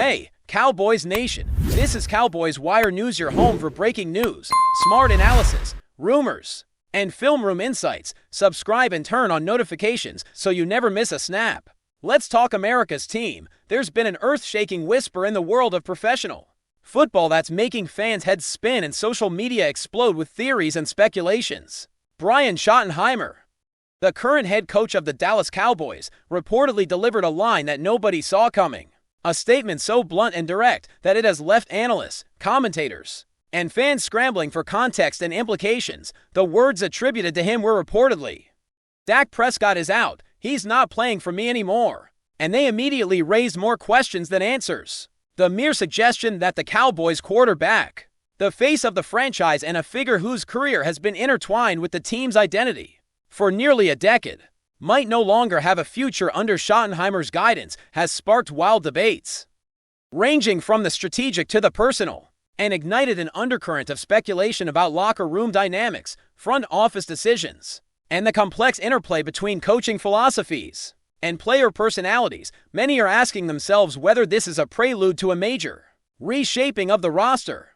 Hey, Cowboys Nation, this is Cowboys Wire News, your home for breaking news, smart analysis, rumors, and film room insights. Subscribe and turn on notifications so you never miss a snap. Let's talk America's team. There's been an earth-shaking whisper in the world of professional football that's making fans' heads spin and social media explode with theories and speculations. Brian Schottenheimer, the current head coach of the Dallas Cowboys, reportedly delivered a line that nobody saw coming. A statement so blunt and direct that it has left analysts, commentators, and fans scrambling for context and implications. The words attributed to him were reportedly, "Dak Prescott is out. He's not playing for me anymore." And they immediately raised more questions than answers. The mere suggestion that the Cowboys quarterback, the face of the franchise and a figure whose career has been intertwined with the team's identity for nearly a decade, might no longer have a future under Schottenheimer's guidance has sparked wild debates, ranging from the strategic to the personal, and ignited an undercurrent of speculation about locker room dynamics, front office decisions, and the complex interplay between coaching philosophies and player personalities. Many are asking themselves whether this is a prelude to a major reshaping of the roster,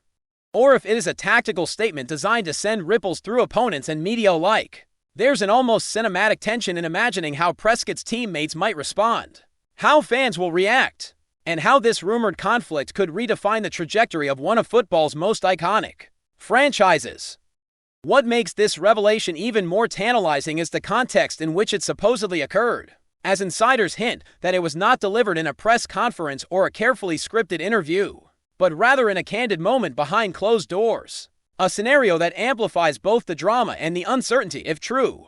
or if it is a tactical statement designed to send ripples through opponents and media alike. There's an almost cinematic tension in imagining how Prescott's teammates might respond, how fans will react, and how this rumored conflict could redefine the trajectory of one of football's most iconic franchises. What makes this revelation even more tantalizing is the context in which it supposedly occurred, as insiders hint that it was not delivered in a press conference or a carefully scripted interview, but rather in a candid moment behind closed doors. A scenario that amplifies both the drama and the uncertainty if true.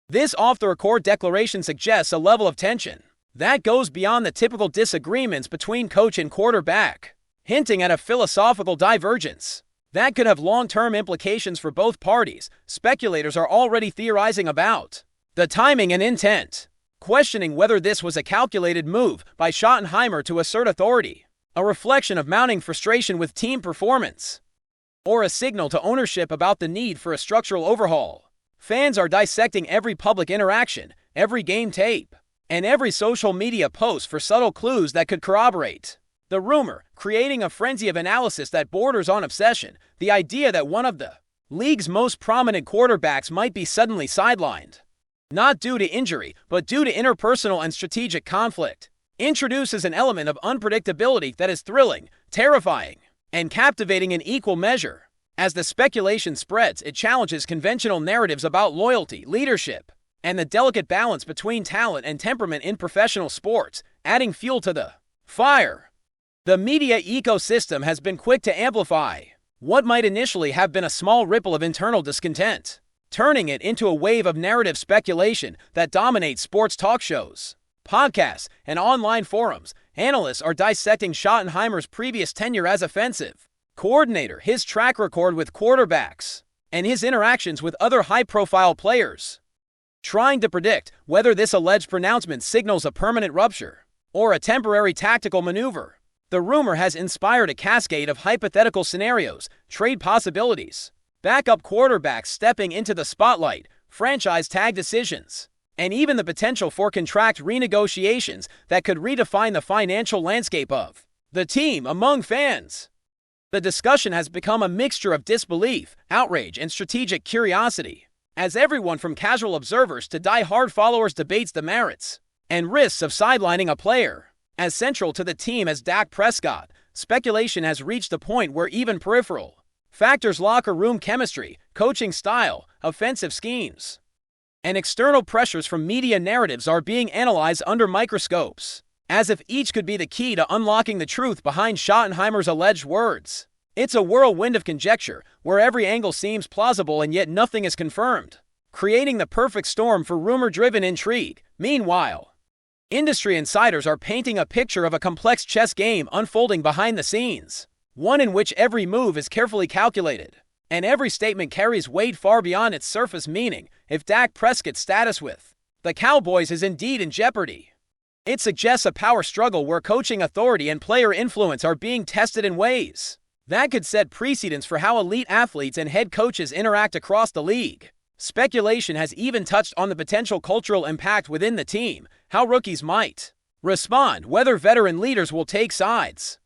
This off-the-record declaration suggests a level of tension that goes beyond the typical disagreements between coach and quarterback, hinting at a philosophical divergence that could have long-term implications for both parties. Speculators are already theorizing about the timing and intent, questioning whether this was a calculated move by Schottenheimer to assert authority, a reflection of mounting frustration with team performance, or a signal to ownership about the need for a structural overhaul. Fans are dissecting every public interaction, every game tape, and every social media post for subtle clues that could corroborate the rumor, creating a frenzy of analysis that borders on obsession. The idea that one of the league's most prominent quarterbacks might be suddenly sidelined, not due to injury, but due to interpersonal and strategic conflict, introduces an element of unpredictability that is thrilling, terrifying, and captivating in equal measure. As the speculation spreads, it challenges conventional narratives about loyalty, leadership, and the delicate balance between talent and temperament in professional sports, adding fuel to the fire. The media ecosystem has been quick to amplify what might initially have been a small ripple of internal discontent, turning it into a wave of narrative speculation that dominates sports talk shows, podcasts, and online forums. Analysts are dissecting Schottenheimer's previous tenure as offensive coordinator, his track record with quarterbacks, and his interactions with other high-profile players, trying to predict whether this alleged pronouncement signals a permanent rupture or a temporary tactical maneuver. The rumor has inspired a cascade of hypothetical scenarios, trade possibilities, backup quarterbacks stepping into the spotlight, franchise tag decisions, and even the potential for contract renegotiations that could redefine the financial landscape of the team among fans. The discussion has become a mixture of disbelief, outrage, and strategic curiosity, as everyone from casual observers to die-hard followers debates the merits and risks of sidelining a player as central to the team as Dak Prescott. Speculation has reached a point where even peripheral factors, locker room chemistry, coaching style, offensive schemes, and external pressures from media narratives are being analyzed under microscopes, as if each could be the key to unlocking the truth behind Schottenheimer's alleged words. It's a whirlwind of conjecture, where every angle seems plausible and yet nothing is confirmed, creating the perfect storm for rumor-driven intrigue. Meanwhile, industry insiders are painting a picture of a complex chess game unfolding behind the scenes, one in which every move is carefully calculated, and every statement carries weight far beyond its surface meaning. If Dak Prescott's status with the Cowboys is indeed in jeopardy, it suggests a power struggle where coaching authority and player influence are being tested in ways that could set precedents for how elite athletes and head coaches interact across the league. Speculation has even touched on the potential cultural impact within the team, how rookies might Respond whether veteran leaders will take sides,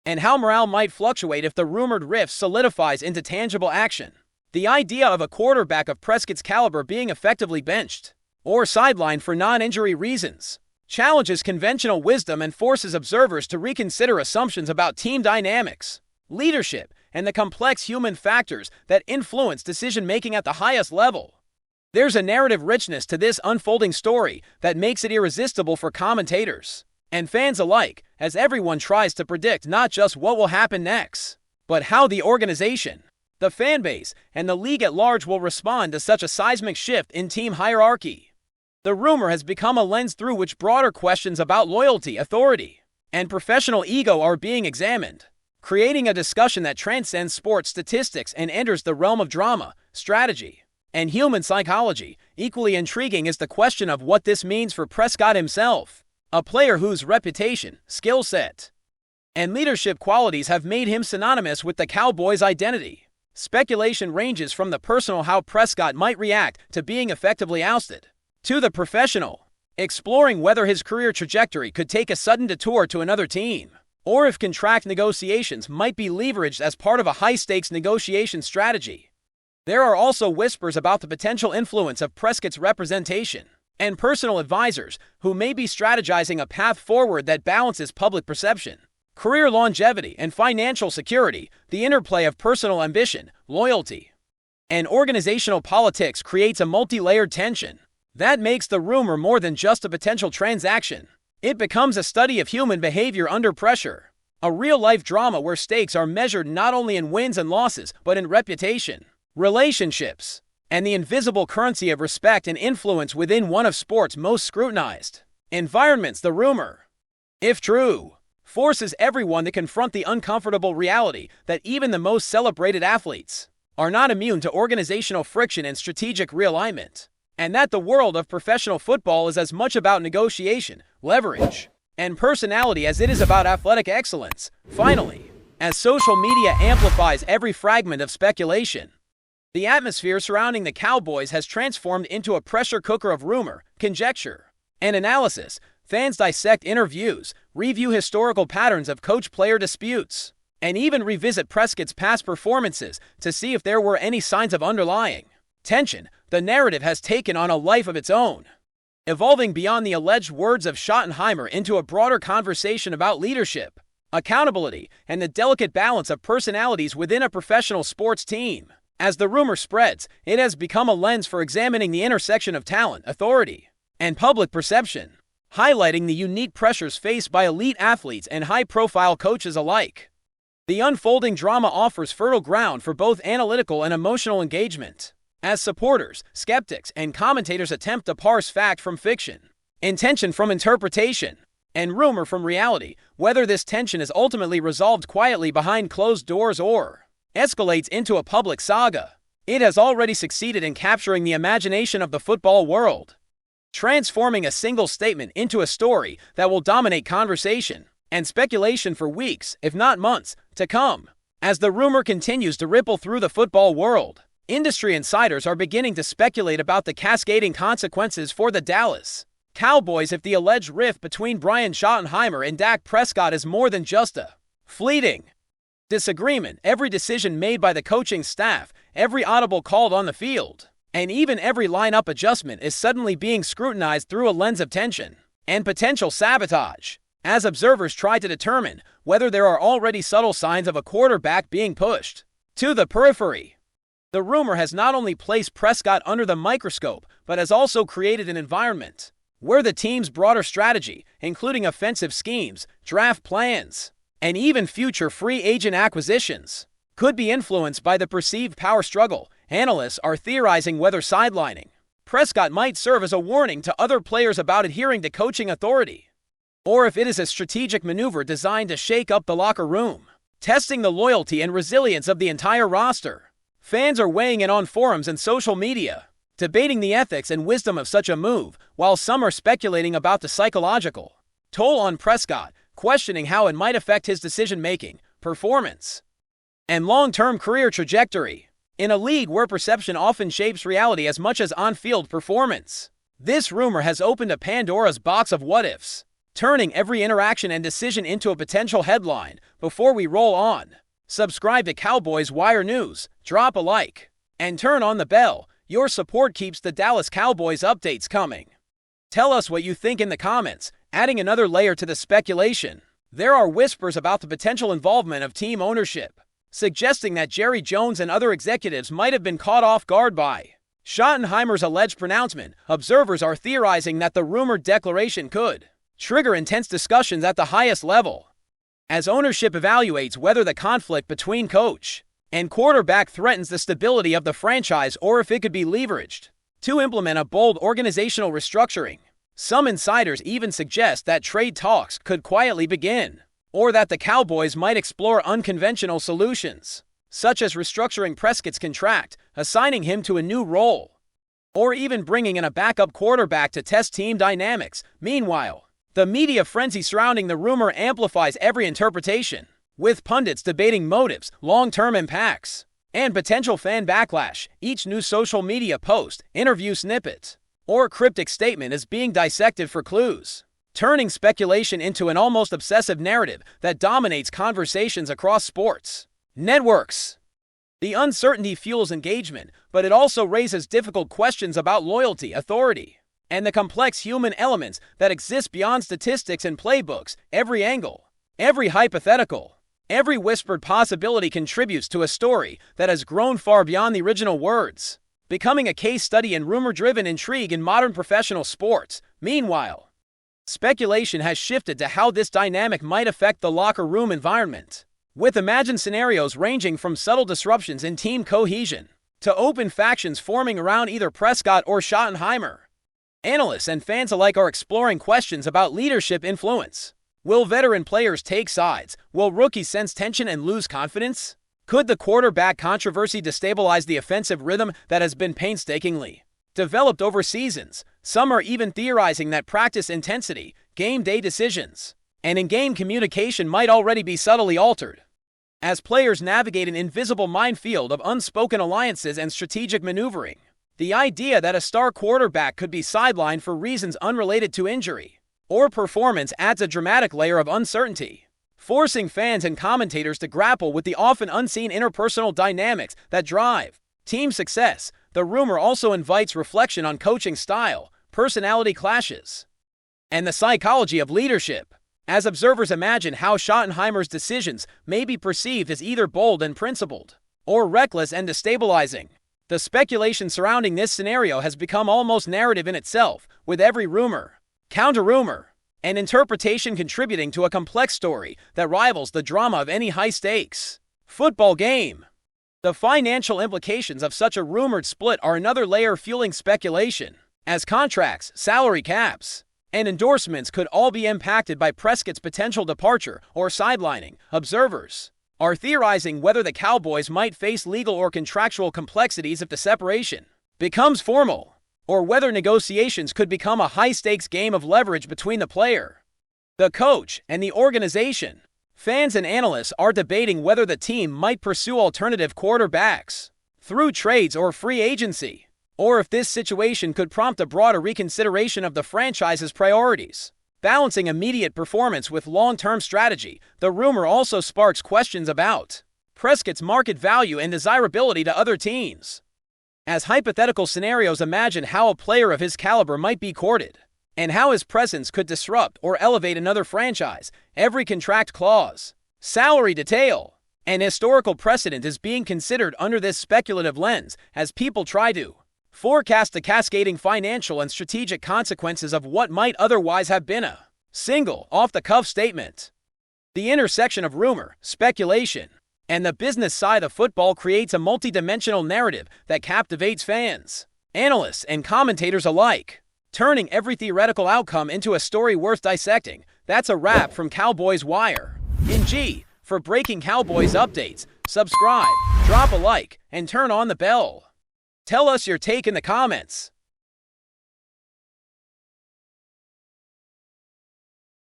and how morale might fluctuate if the rumored rift solidifies into tangible action. The idea of a quarterback of Prescott's caliber being effectively benched or sidelined for non-injury reasons challenges conventional wisdom and forces observers to reconsider assumptions about team dynamics, leadership, and the complex human factors that influence decision-making at the highest level. There's a narrative richness to this unfolding story that makes it irresistible for commentators and fans alike, as everyone tries to predict not just what will happen next, but how the organization, the fan base, and the league at large will respond to such a seismic shift in team hierarchy. The rumor has become a lens through which broader questions about loyalty, authority, and professional ego are being examined, creating a discussion that transcends sports statistics and enters the realm of drama, strategy, and human psychology. Equally intriguing is the question of what this means for Prescott himself, a player whose reputation, skill set, and leadership qualities have made him synonymous with the Cowboys' identity. Speculation ranges from the personal, how Prescott might react to being effectively ousted, to the professional, exploring whether his career trajectory could take a sudden detour to another team, or if contract negotiations might be leveraged as part of a high-stakes negotiation strategy. There are also whispers about the potential influence of Prescott's representation and personal advisors who may be strategizing a path forward that balances public perception, career longevity, and financial security. The interplay of personal ambition, loyalty, and organizational politics creates a multi-layered tension that makes the rumor more than just a potential transaction. It becomes a study of human behavior under pressure, a real-life drama where stakes are measured not only in wins and losses, but in reputation, relationships, and the invisible currency of respect and influence within one of sport's most scrutinized environments. The rumor, if true, forces everyone to confront the uncomfortable reality that even the most celebrated athletes are not immune to organizational friction and strategic realignment, and that the world of professional football is as much about negotiation, leverage, and personality as it is about athletic excellence. Finally, as social media amplifies every fragment of speculation, the atmosphere surrounding the Cowboys has transformed into a pressure cooker of rumor, conjecture, and analysis. Fans dissect interviews, review historical patterns of coach-player disputes, and even revisit Prescott's past performances to see if there were any signs of underlying tension. The narrative has taken on a life of its own, evolving beyond the alleged words of Schottenheimer into a broader conversation about leadership, accountability, and the delicate balance of personalities within a professional sports team. As the rumor spreads, it has become a lens for examining the intersection of talent, authority, and public perception, highlighting the unique pressures faced by elite athletes and high-profile coaches alike. The unfolding drama offers fertile ground for both analytical and emotional engagement, as supporters, skeptics, and commentators attempt to parse fact from fiction, intention from interpretation, and rumor from reality. Whether this tension is ultimately resolved quietly behind closed doors or escalates into a public saga, it has already succeeded in capturing the imagination of the football world, transforming a single statement into a story that will dominate conversation and speculation for weeks, if not months, to come. As the rumor continues to ripple through the football world, industry insiders are beginning to speculate about the cascading consequences for the Dallas Cowboys if the alleged rift between Brian Schottenheimer and Dak Prescott is more than just a fleeting disagreement. Every decision made by the coaching staff, every audible called on the field, and even every lineup adjustment is suddenly being scrutinized through a lens of tension and potential sabotage, as observers try to determine whether there are already subtle signs of a quarterback being pushed to the periphery. The rumor has not only placed Prescott under the microscope, but has also created an environment where the team's broader strategy, including offensive schemes, draft plans, and even future free agent acquisitions, could be influenced by the perceived power struggle. Analysts are theorizing whether sidelining Prescott might serve as a warning to other players about adhering to coaching authority, or if it is a strategic maneuver designed to shake up the locker room, testing the loyalty and resilience of the entire roster. Fans are weighing in on forums and social media, debating the ethics and wisdom of such a move, while some are speculating about the psychological toll on Prescott, questioning how it might affect his decision-making, performance, and long-term career trajectory. In a league where perception often shapes reality as much as on-field performance, this rumor has opened a Pandora's box of what-ifs. turning every interaction and decision into a potential headline. Before we roll on, subscribe to Cowboys Wire News, drop a like, and turn on the bell. Your support keeps the Dallas Cowboys updates coming. Tell us what you think in the comments, adding another layer to the speculation. There are whispers about the potential involvement of team ownership, suggesting that Jerry Jones and other executives might have been caught off guard by Schottenheimer's alleged pronouncement. Observers are theorizing that the rumored declaration could trigger intense discussions at the highest level, as ownership evaluates whether the conflict between coach and quarterback threatens the stability of the franchise or if it could be leveraged to implement a bold organizational restructuring. Some insiders even suggest that trade talks could quietly begin, or that the Cowboys might explore unconventional solutions, such as restructuring Prescott's contract, assigning him to a new role, or even bringing in a backup quarterback to test team dynamics. Meanwhile, the media frenzy surrounding the rumor amplifies every interpretation, with pundits debating motives, long-term impacts, and potential fan backlash. Each new social media post, interview snippet, or cryptic statement is being dissected for clues, turning speculation into an almost obsessive narrative that dominates conversations across sports networks. The uncertainty fuels engagement, but it also raises difficult questions about loyalty, authority, and the complex human elements that exist beyond statistics and playbooks. Every angle, every hypothetical, every whispered possibility contributes to a story that has grown far beyond the original words, becoming a case study in rumor-driven intrigue in modern professional sports. Meanwhile, speculation has shifted to how this dynamic might affect the locker room environment, with imagined scenarios ranging from subtle disruptions in team cohesion to open factions forming around either Prescott or Schottenheimer. Analysts and fans alike are exploring questions about leadership influence. Will veteran players take sides? Will rookies sense tension and lose confidence? Could the quarterback controversy destabilize the offensive rhythm that has been painstakingly developed over seasons? Some are even theorizing that practice intensity, game day decisions, and in-game communication might already be subtly altered, as players navigate an invisible minefield of unspoken alliances and strategic maneuvering. The idea that a star quarterback could be sidelined for reasons unrelated to injury or performance adds a dramatic layer of uncertainty, forcing fans and commentators to grapple with the often unseen interpersonal dynamics that drive team success. The rumor also invites reflection on coaching style, personality clashes, and the psychology of leadership, as observers imagine how Schottenheimer's decisions may be perceived as either bold and principled or reckless and destabilizing. The speculation surrounding this scenario has become almost narrative in itself, with every rumor, counter-rumor, and interpretation contributing to a complex story that rivals the drama of any high-stakes football game. The financial implications of such a rumored split are another layer fueling speculation, as contracts, salary caps, and endorsements could all be impacted by Prescott's potential departure or sidelining. Observers are theorizing whether the Cowboys might face legal or contractual complexities if the separation becomes formal, or whether negotiations could become a high-stakes game of leverage between the player, the coach, and the organization. Fans and analysts are debating whether the team might pursue alternative quarterbacks through trades or free agency, or if this situation could prompt a broader reconsideration of the franchise's priorities, balancing immediate performance with long-term strategy. The rumor also sparks questions about Prescott's market value and desirability to other teams, as hypothetical scenarios imagine how a player of his caliber might be courted, and how his presence could disrupt or elevate another franchise. Every contract clause, salary detail, and historical precedent is being considered under this speculative lens, as people try to forecast the cascading financial and strategic consequences of what might otherwise have been a single, off-the-cuff statement. The intersection of rumor, speculation, and the business side of football creates a multidimensional narrative that captivates fans, analysts, and commentators alike, turning every theoretical outcome into a story worth dissecting. That's a wrap from Cowboys Wire. For breaking Cowboys updates, subscribe, drop a like, and turn on the bell. Tell us your take in the comments.